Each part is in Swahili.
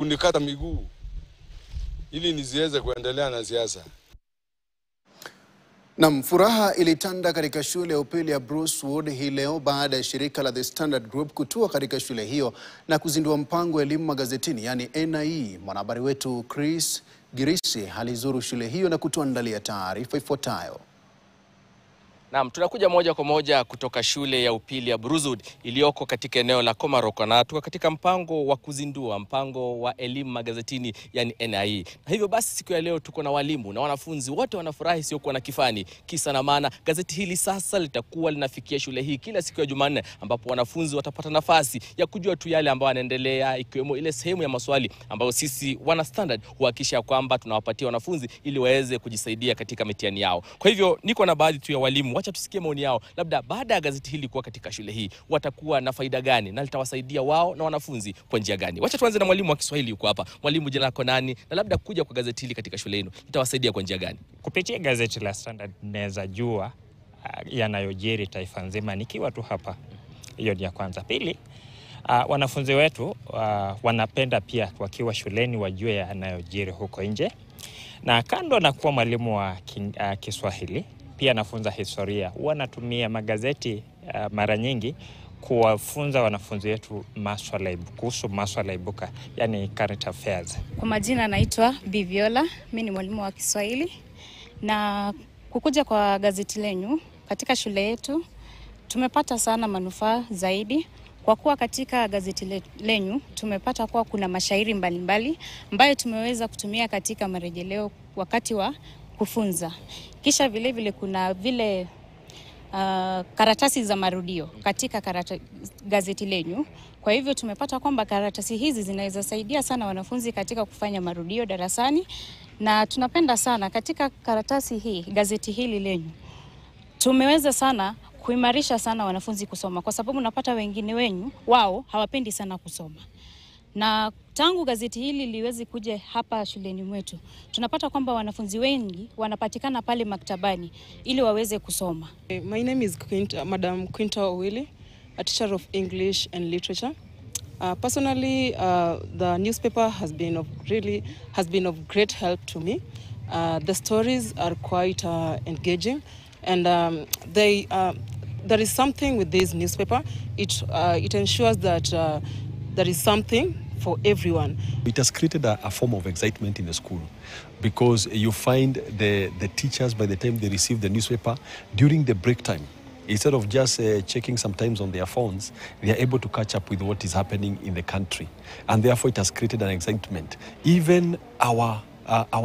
kunikata miguu ili nisiweze kuendelea na siasa. Na furaha ilitanda katika shule ya upili ya Brucewood hii leo baada ya shirika la The Standard Group kutua katika shule hiyo na kuzindua mpango wa elimu magazetini, yani NIE. Mwanahabari wetu Chris Girisi alizuru shule hiyo na kutuandalia taarifa ifuatayo. Naam, tunakuja moja kwa moja kutoka shule ya upili ya Brucewood iliyoko katika eneo la Komarok, na tuko katika mpango wa kuzindua mpango wa elimu magazetini, yani NIE. Na hivyo basi siku ya leo tuko na walimu na wanafunzi wote wanafurahi sio kuwa na kifani. Kisa na maana gazeti hili sasa litakuwa linafikia shule hii kila siku ya Jumanne, ambapo wanafunzi watapata nafasi ya kujua tu yale ambayo yanaendelea, ikiwemo ile sehemu ya maswali ambayo sisi wana Standard huhakikisha kwamba tunawapatia wanafunzi ili waweze kujisaidia katika mitihani yao. Kwa hivyo niko na baadhi tu ya walimu. Wacha tusikie maoni yao. Labda baada ya gazeti hili kuwa katika shule hii watakuwa na faida gani na litawasaidia wao na wanafunzi kwa njia gani? Wacha tuanze na mwalimu wa Kiswahili yuko hapa. Mwalimu, jina lako nani? Na labda kuja kwa gazeti hili katika shule yenu litawasaidia kwa njia gani? Kupitia gazeti la Standard naweza jua yanayojiri taifa nzima nikiwa tu hapa. Hiyo ni ya kwanza. Pili, wanafunzi wetu wanapenda pia wakiwa shuleni wajue yanayojiri huko nje. Na kando na kuwa mwalimu wa Kiswahili, pia nafunza historia. Wanatumia magazeti mara nyingi kuwafunza wanafunzi wetu kuhusu masuala ibuka, yani current affairs. Kwa majina naitwa Biviola, mimi ni mwalimu wa Kiswahili, na kukuja kwa gazeti lenyu katika shule yetu tumepata sana manufaa zaidi, kwa kuwa katika gazeti lenyu tumepata kuwa kuna mashairi mbalimbali ambayo tumeweza kutumia katika marejeleo wakati wa kufunza. Kisha vile vile kuna vile karatasi za marudio katika gazeti lenyu. Kwa hivyo tumepata kwamba karatasi hizi zinaweza saidia sana wanafunzi katika kufanya marudio darasani, na tunapenda sana katika karatasi hii, gazeti hili lenyu tumeweza sana kuimarisha sana wanafunzi kusoma, kwa sababu unapata wengine wenyu wao hawapendi sana kusoma. Na tangu gazeti hili liwezi kuja hapa shuleni mwetu, tunapata kwamba wanafunzi wengi wanapatikana pale maktabani ili waweze kusoma. My name is Madam Quinta Owili, a teacher of English and literature. Personally, the newspaper has been of great help to me. The stories are quite engaging, and there is something with this newspaper. It ensures that there is something for everyone. It has created a form of excitement in the school, because you find the teachers, by the time they receive the newspaper during the break time, instead of just checking sometimes on their phones, they are able to catch up with what is happening in the country, and therefore it has created an excitement. Even our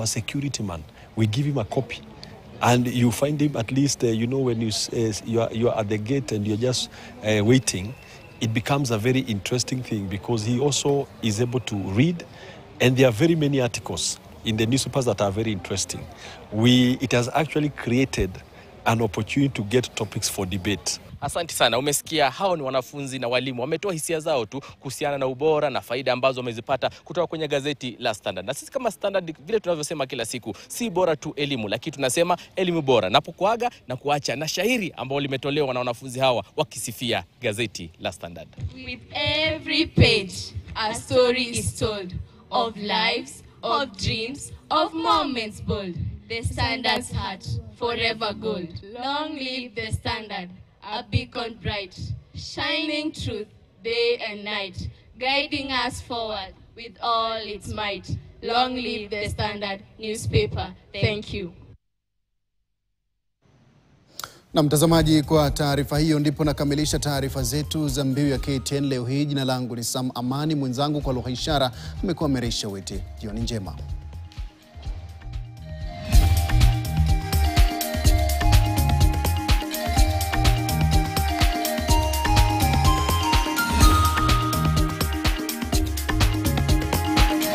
security man, we give him a copy, and you find him at least when you are at the gate and you're just waiting. It becomes a very interesting thing, because he also is able to read, and there are very many articles in the newspapers that are very interesting. It has actually created an opportunity to get topics for debate. Asante sana. Umesikia hao ni wanafunzi na walimu wametoa hisia zao tu kuhusiana na ubora na faida ambazo wamezipata kutoka kwenye gazeti la Standard. Na sisi kama Standard vile tunavyosema kila siku, si bora tu elimu, lakini tunasema elimu bora. Napokuaga na kuacha na shairi ambao limetolewa na wanafunzi hawa wakisifia gazeti la Standard. With every page a story is told, of lives, of dreams, of moments bold. The Standard's heart forever gold. Long live the Standard, a beacon bright, shining truth day and night, guiding us forward with all its might. Long live the Standard newspaper. Thank you. Na mtazamaji, kwa taarifa hiyo ndipo nakamilisha taarifa zetu za Mbiu ya KTN leo hii. Jina langu ni Sam Amani, mwenzangu kwa lugha ishara amekuwa Merisha Wete. Jioni njema.